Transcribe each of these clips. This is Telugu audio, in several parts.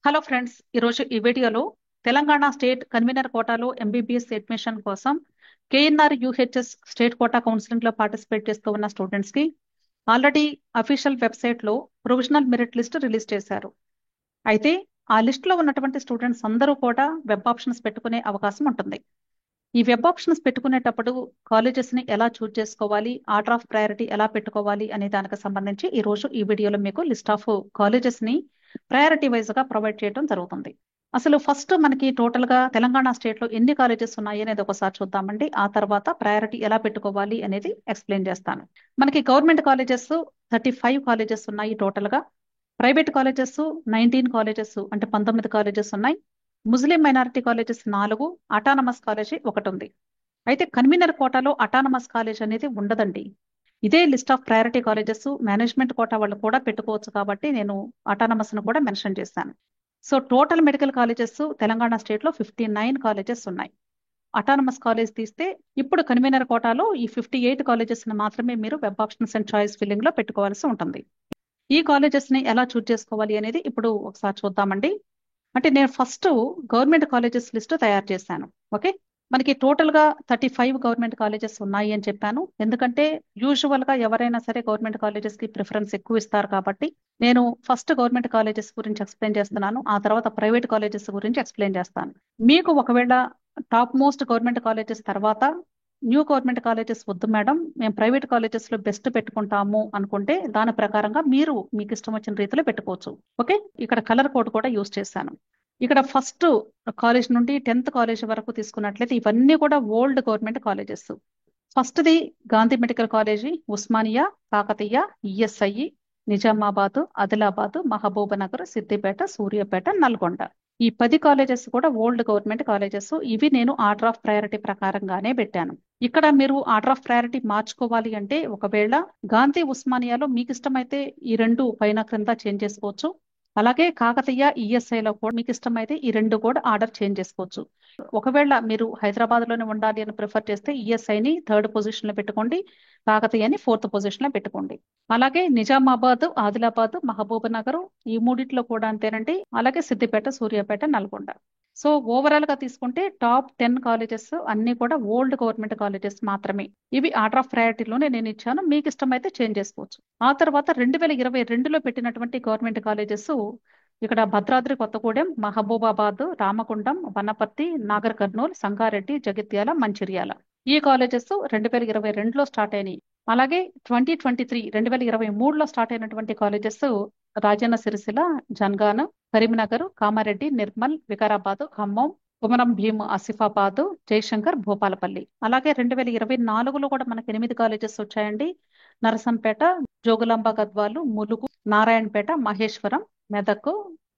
హలో ఫ్రెండ్స్, ఈరోజు ఈ వీడియోలో తెలంగాణ స్టేట్ కన్వీనర్ కోటాలో ఎంబీబీఎస్ అడ్మిషన్ కోసం KNR UHS state quota counselling లో పార్టిసిపేట్ చేస్తూ ఉన్న స్టూడెంట్స్ కి ఆల్రెడీ అఫీషియల్ వెబ్సైట్ లో ప్రొవిజనల్ మెరిట్ లిస్ట్ రిలీజ్ చేశారు. అయితే ఆ లిస్ట్ లో ఉన్నటువంటి స్టూడెంట్స్ అందరూ కూడా వెబ్ ఆప్షన్స్ పెట్టుకునే అవకాశం ఉంటుంది. ఈ వెబ్ ఆప్షన్స్ పెట్టుకునేటప్పుడు కాలేజెస్ ని ఎలా చూజ్ చేసుకోవాలి, ఆర్డర్ ఆఫ్ ప్రయారిటీ ఎలా పెట్టుకోవాలి అనే దానికి సంబంధించి ఈ రోజు ఈ వీడియోలో మీకు లిస్ట్ ఆఫ్ కాలేజెస్ ని ప్రయారిటీ వైజ్ గా ప్రొవైడ్ చేయడం జరుగుతుంది. అసలు ఫస్ట్ మనకి టోటల్ గా తెలంగాణ స్టేట్ లో ఎన్ని కాలేజెస్ ఉన్నాయి అనేది ఒకసారి చూద్దామండి. ఆ తర్వాత ప్రయారిటీ ఎలా పెట్టుకోవాలి అనేది ఎక్స్ప్లెయిన్ చేస్తాను. మనకి గవర్నమెంట్ కాలేజెస్ 35 కాలేజెస్ ఉన్నాయి టోటల్ గా. ప్రైవేట్ కాలేజెస్ 19 కాలేజెస్ అంటే 19 కాలేజెస్ ఉన్నాయి. ముస్లిం మైనారిటీ కాలేజెస్ 4, అటానమస్ కాలేజీ 1 ఉంది. అయితే కన్వీనర్ కోటాలో అటానమస్ కాలేజ్ అనేది ఉండదండి. ఇదే list of priority colleges management quota వాళ్ళు కూడా పెట్టుకోవచ్చు కాబట్టి నేను అటానమస్ ను కూడా మెన్షన్ చేశాను. So total medical colleges Telangana state లో 59 కాలేజెస్ ఉన్నాయి. అటానమస్ కాలేజ్ తీస్తే ఇప్పుడు కన్వీనర్ కోటాలో ఈ 58 కాలేజెస్ ని మాత్రమే మీరు web options and choice filling లో పెట్టుకోవాల్సి ఉంటుంది. ఈ కాలేజెస్ ని ఎలా చూజ్ చేసుకోవాలి అనేది ఇప్పుడు ఒకసారి చూద్దామండి. అంటే నేను ఫస్ట్ గవర్నమెంట్ కాలేజెస్ లిస్ట్ తయారు చేశాను. ఓకే, మనకి టోటల్ గా 35 గవర్నమెంట్ కాలేజెస్ ఉన్నాయి అని చెప్పాను. ఎందుకంటే యూజువల్ గా ఎవరైనా సరే గవర్నమెంట్ కాలేజెస్ కి ప్రిఫరెన్స్ ఎక్కువ ఇస్తారు కాబట్టి నేను ఫస్ట్ గవర్నమెంట్ కాలేజెస్ గురించి ఎక్స్ప్లెయిన్ చేస్తున్నాను. ఆ తర్వాత ప్రైవేట్ కాలేజెస్ గురించి ఎక్స్ప్లెయిన్ చేస్తాను. మీకు ఒకవేళ టాప్ మోస్ట్ గవర్నమెంట్ కాలేజెస్ తర్వాత న్యూ గవర్నమెంట్ కాలేజెస్ వద్దు మేడం, మేము ప్రైవేట్ కాలేజెస్ లో బెస్ట్ పెట్టుకుంటాము అనుకుంటే దాని ప్రకారంగా మీరు మీకు ఇష్టం వచ్చిన రీతిలో పెట్టుకోవచ్చు. ఓకే, ఇక్కడ కలర్ కోడ్ కూడా యూజ్ చేశాను. ఇక్కడ ఫస్ట్ కాలేజ్ నుండి 10th కాలేజ్ వరకు తీసుకున్నట్లయితే ఇవన్నీ కూడా old government colleges. First the Gandhi medical college, Osmania, Kakatiya, ESI, Nizamabad, Adilabad, Mahabubnagar, Siddipet, Suryapet, Nalgonda. ఈ 10 కాలేజెస్ కూడా ఓల్డ్ గవర్నమెంట్ కాలేజెస్. ఇవి నేను ఆర్డర్ ఆఫ్ ప్రయారిటీ ప్రకారంగానే పెట్టాను. ఇక్కడ మీరు ఆర్డర్ ఆఫ్ ప్రయారిటీ మార్చుకోవాలి అంటే ఒకవేళ గాంధీ ఉస్మానియాలో మీకు ఇష్టమైతే ఈ 2 పైన క్రింద చేంజ్ చేసుకోవచ్చు. అలాగే కాకతీయ ఈఎస్ఐలో కూడా మీకు ఇష్టమైతే ఈ 2 కూడా ఆర్డర్ చేంజ్ చేసుకోవచ్చు. ఒకవేళ మీరు హైదరాబాద్ లోనే ఉండాలి అని ప్రిఫర్ చేస్తే ఈఎస్ఐని 3rd పొజిషన్ లో పెట్టుకోండి, కాకతీయని 4th పొజిషన్ లో పెట్టుకోండి. అలాగే నిజామాబాద్, ఆదిలాబాద్, మహబూబ్ నగర్ ఈ మూడిట్లో కూడా అంతేనండి. అలాగే సిద్దిపేట, సూర్యాపేట, నల్గొండ. సో ఓవరాల్ గా తీసుకుంటే టాప్ 10 కాలేజెస్ అన్ని కూడా ఓల్డ్ గవర్నమెంట్ కాలేజెస్ మాత్రమే. ఇవి ఆర్డర్ ఆఫ్ ప్రయారిటీలోనే నేను ఇచ్చాను, మీకు ఇష్టమైతే చేంజ్ చేసుకోవచ్చు. ఆ తర్వాత 2022లో పెట్టినటువంటి గవర్నమెంట్ కాలేజెస్ ఇక్కడ భద్రాద్రి కొత్తగూడెం, మహబూబాబాద్, రామగుండం, వనపర్తి, నాగర్ కర్నూల్, సంగారెడ్డి, జగిత్యాల, మంచిర్యాల. ఈ కాలేజెస్ 2022లో స్టార్ట్ అయినాయి. అలాగే 2023లో స్టార్ట్ అయినటువంటి కాలేజెస్ రాజన్న సిరిసిల్ల, జన్గాన్, కరీంనగర్, కామారెడ్డి, నిర్మల్, వికారాబాద్, ఖమ్మం, కుమరం భీం, ఆసిఫాబాద్, జయశంకర్, భూపాలపల్లి. అలాగే 2024లో కూడా మనకి 8 కాలేజెస్ వచ్చాయండి. నరసంపేట, జోగులాంబ గద్వాలు, ములుగు, నారాయణపేట, మహేశ్వరం, మెదక్,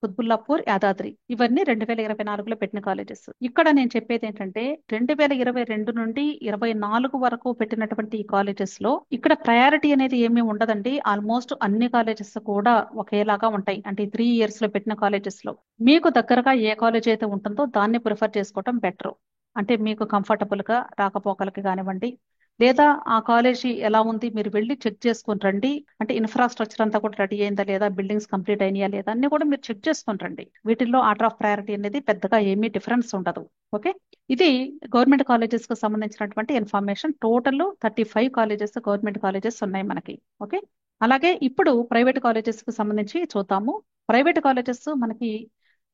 కుత్బుల్లాపూర్, యాదాద్రి. ఇవన్నీ 2024లో పెట్టిన కాలేజెస్. ఇక్కడ నేను చెప్పేది ఏంటంటే 2022 నుండి 24 వరకు పెట్టినటువంటి ఈ కాలేజెస్ లో ఇక్కడ ప్రయారిటీ అనేది ఏమీ ఉండదండి. ఆల్మోస్ట్ అన్ని కాలేజెస్ కూడా ఒకేలాగా ఉంటాయి. అంటే 3 ఇయర్స్ లో పెట్టిన కాలేజెస్ లో మీకు దగ్గరగా ఏ కాలేజ్ అయితే ఉంటుందో దాన్ని ప్రిఫర్ చేసుకోవడం బెటర్. అంటే మీకు కంఫర్టబుల్ గా రాకపోకలకి కానివ్వండి, లేదా ఆ కాలేజీ ఎలా ఉంది మీరు వెళ్ళి చెక్ చేసుకుని రండి. అంటే ఇన్ఫ్రాస్ట్రక్చర్ అంతా కూడా రెడీ అయిందా లేదా, బిల్డింగ్స్ కంప్లీట్ అయినాయా లేదా అన్ని కూడా మీరు చెక్ చేసుకుని రండి. వీటిల్లో ఆర్డర్ ఆఫ్ ప్రయారిటీ అనేది పెద్దగా ఏమీ డిఫరెన్స్ ఉండదు. ఓకే, ఇది గవర్నమెంట్ కాలేజెస్ కు సంబంధించినటువంటి information. Total 35 colleges government colleges ఉన్నాయి మనకి. ఓకే, అలాగే ఇప్పుడు ప్రైవేట్ కాలేజెస్ కు సంబంధించి చూద్దాము. ప్రైవేట్ కాలేజెస్ మనకి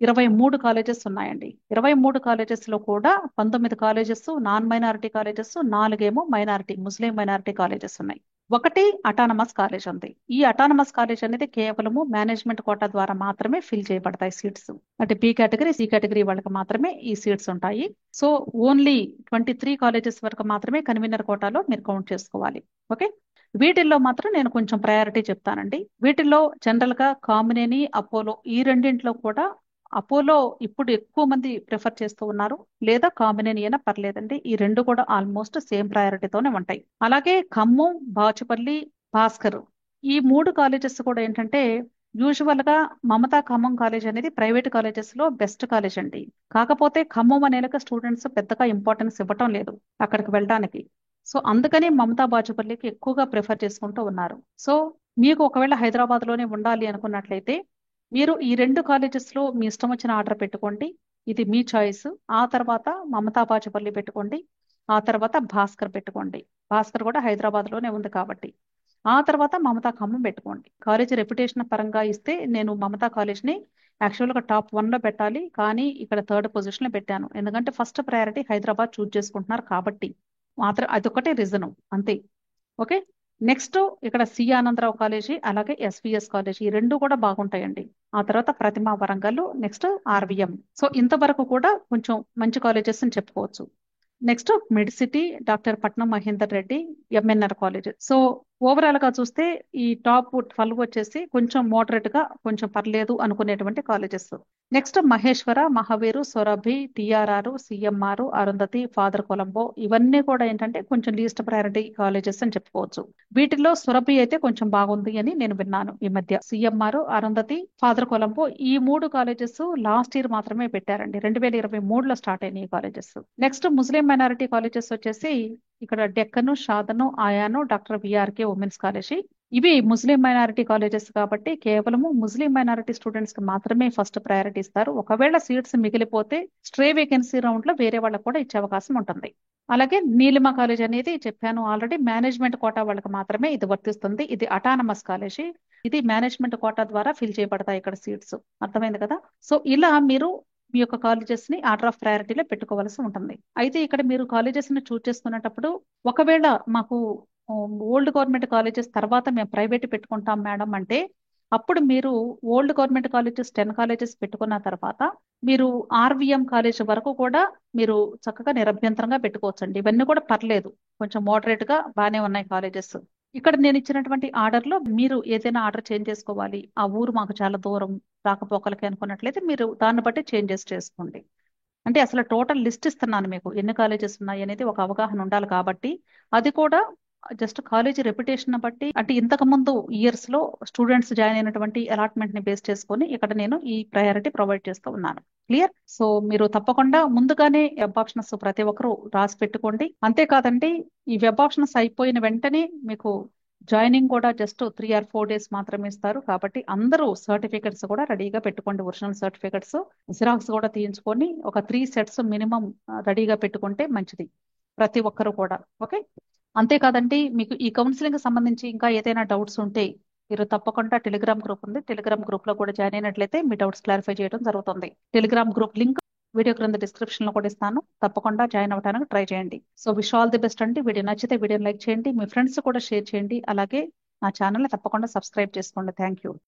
23 కాలేజెస్ ఉన్నాయండి. 23 కాలేజెస్ లో కూడా 19 colleges non minority colleges, 4 minority Muslim minority colleges ఉన్నాయి. ఒకటి అటానమస్ కాలేజ్ ఉంది. ఈ అటానమస్ కాలేజ్ అనేది కేవలము మేనేజ్మెంట్ కోటా ద్వారా మాత్రమే ఫిల్ చేయబడతాయి సీట్స్. అంటే బి కేటగిరీ, సి కేటగిరీ వాళ్ళకి మాత్రమే ఈ సీట్స్ ఉంటాయి. సో ఓన్లీ 23 కాలేజెస్ వరకు మాత్రమే కన్వీనర్ కోటాలో మీరు కౌంట్ చేసుకోవాలి. ఓకే, వీటిల్లో మాత్రం నేను కొంచెం ప్రయారిటీ చెప్తానండి. వీటిల్లో జనరల్ గా కామినేని, అపోలో ఈ రెండింటిలో కూడా అపోలో ఇప్పుడు ఎక్కువ మంది ప్రిఫర్ చేస్తూ ఉన్నారు, లేదా కామినేని అయినా పర్లేదండి. ఈ 2 కూడా ఆల్మోస్ట్ సేమ్ ప్రయారిటీతోనే ఉంటాయి. అలాగే ఖమ్మం, బాచుపల్లి, భాస్కర్ ఈ 3 కాలేజెస్ కూడా ఏంటంటే యూజువల్ గా మమతా ఖమ్మం కాలేజ్ అనేది ప్రైవేట్ కాలేజెస్ లో బెస్ట్ కాలేజ్ అండి. కాకపోతే ఖమ్మం అనేక స్టూడెంట్స్ పెద్దగా ఇంపార్టెన్స్ ఇవ్వటం లేదు అక్కడికి వెళ్ళడానికి. సో అందుకని మమతా బాచుపల్లికి ఎక్కువగా ప్రిఫర్ చేసుకుంటూ ఉన్నారు. సో మీకు ఒకవేళ హైదరాబాద్ లోనే ఉండాలి అనుకున్నట్లయితే మీరు ఈ 2 కాలేజెస్‌లో మీ ఇష్టం వచ్చిన ఆర్డర్ పెట్టుకోండి. ఇది మీ చాయిస్. ఆ తర్వాత మమతా బాచపల్లి పెట్టుకోండి. ఆ తర్వాత భాస్కర్ పెట్టుకోండి. భాస్కర్ కూడా హైదరాబాద్‌లోనే ఉంది కాబట్టి. ఆ తర్వాత మమతా ఖమ్మం పెట్టుకోండి. కాలేజీ రెప్యుటేషన్ పరంగా ఇస్తే నేను మమతా కాలేజ్‌ని యాక్చువల్‌గా టాప్ 1లో పెట్టాలి. కానీ ఇక్కడ థర్డ్ పొజిషన్‌లో పెట్టాను. ఎందుకంటే ఫస్ట్ ప్రయారిటీ హైదరాబాద్ చూజ్ చేసుకుంటున్నారు కాబట్టి. అదొక్కటే రీజను అంతే. ఓకే. నెక్స్ట్ ఇక్కడ సి ఆనందరావు కాలేజీ అలాగే ఎస్విఎస్ కాలేజీ ఈ రెండు కూడా బాగుంటాయండి. ఆ తర్వాత ప్రతిమ వరంగల్, నెక్స్ట్ ఆర్విఎం. సో ఇంతవరకు కూడా కొంచెం మంచి కాలేజెస్ అని చెప్పుకోవచ్చు. నెక్స్ట్ మిడ్ సిటీ డాక్టర్ పట్నం Mahender Reddy MNR college. So overall గా చూస్తే ఈ టాప్ 12 వచ్చేసి కొంచెం మోడరేట్ గా కొంచెం పర్లేదు అనుకునేటువంటి colleges. Next Maheshwara, Mahaveer, Sourabhi, TRR, CMR, Arundhati, Father Colombo ఇవన్నీ కూడా ఏంటంటే కొంచెం లీస్ట్ ప్రయారిటీ కాలేజెస్ అని చెప్పుకోవచ్చు. వీటిలో సురభి అయితే కొంచెం బాగుంది అని నేను విన్నాను ఈ మధ్య. సిఎంఆర్, అరుంధతి, ఫాదర్ కొలంబో ఈ 3 కాలేజెస్ లాస్ట్ ఇయర్ మాత్రమే పెట్టారండి. 2023లో స్టార్ట్ అయినాయి ఈ కాలేజెస్. నెక్స్ట్ ముస్లిం మైనారిటీ కాలేజెస్ వచ్చేసి ఇక్కడ డెక్కను, షాదను, ఆయాను, డాక్టర్ బిఆర్కే ఉమెన్స్ కాలేజీ. ఇవి ముస్లిం మైనారిటీ కాలేజెస్ కాబట్టి కేవలము ముస్లిం మైనారిటీ స్టూడెంట్స్ కి మాత్రమే ఫస్ట్ ప్రయారిటీ ఇస్తారు. ఒకవేళ సీట్స్ మిగిలిపోతే స్ట్రే వేకెన్సీ రౌండ్ లో వేరే వాళ్ళకి కూడా ఇచ్చే అవకాశం ఉంటుంది. అలాగే నీలిమ కాలేజ్ అనేది చెప్పాను ఆల్రెడీ, మేనేజ్మెంట్ కోటా వాళ్ళకి మాత్రమే ఇది వర్తిస్తుంది. ఇది అటానమస్ కాలేజీ. ఇది మేనేజ్మెంట్ కోటా ద్వారా ఫిల్ చేయబడతాయి ఇక్కడ సీట్స్. అర్థమైంది కదా. సో ఇలా మీరు మీ యొక్క కాలేజెస్ ని ఆర్డర్ ఆఫ్ ప్రయారిటీలో పెట్టుకోవాల్సి ఉంటుంది. అయితే ఇక్కడ మీరు కాలేజెస్ ని చూస్ చేసుకునేటప్పుడు ఒకవేళ మాకు ఓల్డ్ గవర్నమెంట్ కాలేజెస్ తర్వాత మేము ప్రైవేట్ పెట్టుకుంటాం మేడం అంటే అప్పుడు మీరు ఓల్డ్ గవర్నమెంట్ కాలేజెస్ 10 కాలేజెస్ పెట్టుకున్న తర్వాత మీరు ఆర్విఎం కాలేజ్ వరకు కూడా మీరు చక్కగా నిరభ్యంతరంగా పెట్టుకోవచ్చండి. ఇవన్నీ కూడా పర్లేదు, కొంచెం మోడరేట్ గా బాగానే ఉన్నాయి కాలేజెస్. ఇక్కడ నేను ఇచ్చినటువంటి ఆర్డర్ లో మీరు ఏదైనా ఆర్డర్ చేంజ్ చేసుకోవాలి, ఆ ఊరు మాకు చాలా దూరం రాకపోకలకి అనుకున్నట్లయితే మీరు దాన్ని బట్టి చేంజెస్ చేసుకోండి. అంటే అసలు టోటల్ లిస్ట్ ఇస్తున్నాను మీకు ఎన్ని కాలేజెస్ ఉన్నాయి అనేది ఒక అవగాహన ఉండాలి కాబట్టి. అది కూడా జస్ట్ కాలేజీ రెప్యుటేషన్ బట్టి అంటే ఇంతకు ముందు ఇయర్స్ లో స్టూడెంట్స్ జాయిన్ అయినటువంటి అలాట్మెంట్ ని బేస్ చేసుకొని ఇక్కడ నేను ఈ ప్రయారిటీ ప్రొవైడ్ చేస్తూ ఉన్నాను. క్లియర్. సో మీరు తప్పకుండా ముందుగానే వెబ్ ఆప్షన్స్ ప్రతి ఒక్కరూ రాసి పెట్టుకోండి. అంతేకాదండి, ఈ వెబ్ ఆప్షన్స్ అయిపోయిన వెంటనే మీకు జాయినింగ్ కూడా జస్ట్ 3 or 4 days మాత్రమే ఇస్తారు. కాబట్టి అందరూ సర్టిఫికెట్స్ కూడా రెడీగా పెట్టుకోండి. ఒరిజినల్ సర్టిఫికెట్స్ జిరాక్స్ కూడా తీయించుకొని ఒక 3 sets మినిమం రెడీగా పెట్టుకుంటే మంచిది ప్రతి ఒక్కరు కూడా. ఓకే. అంతేకాదండి, మీకు ఈ కౌన్సిలింగ్ సంబంధించి ఇంకా ఏదైనా డౌట్స్ ఉంటే మీరు తప్పకుండా టెలిగ్రామ్ గ్రూప్ ఉంది, టెలిగ్రామ్ గ్రూప్ లో కూడా జాయిన్ అయినట్లయితే మీ డౌట్స్ క్లారిఫై చేయడం జరుగుతుంది. టెలిగ్రామ్ గ్రూప్ లింక్ వీడియో క్రింద డిస్క్రిప్షన్ లో కూడా ఇస్తాను. తప్పకుండా జాయిన్ అవ్వడానికి ట్రై చేయండి. So wish all the best అండి. వీడియో నచ్చితే వీడియోని లైక్ చేయండి, మీ ఫ్రెండ్స్ కూడా షేర్ చేయండి. అలాగే నా ఛానల్ ని తప్పకుండా సబ్స్క్రైబ్ చేసుకోండి. Thank you.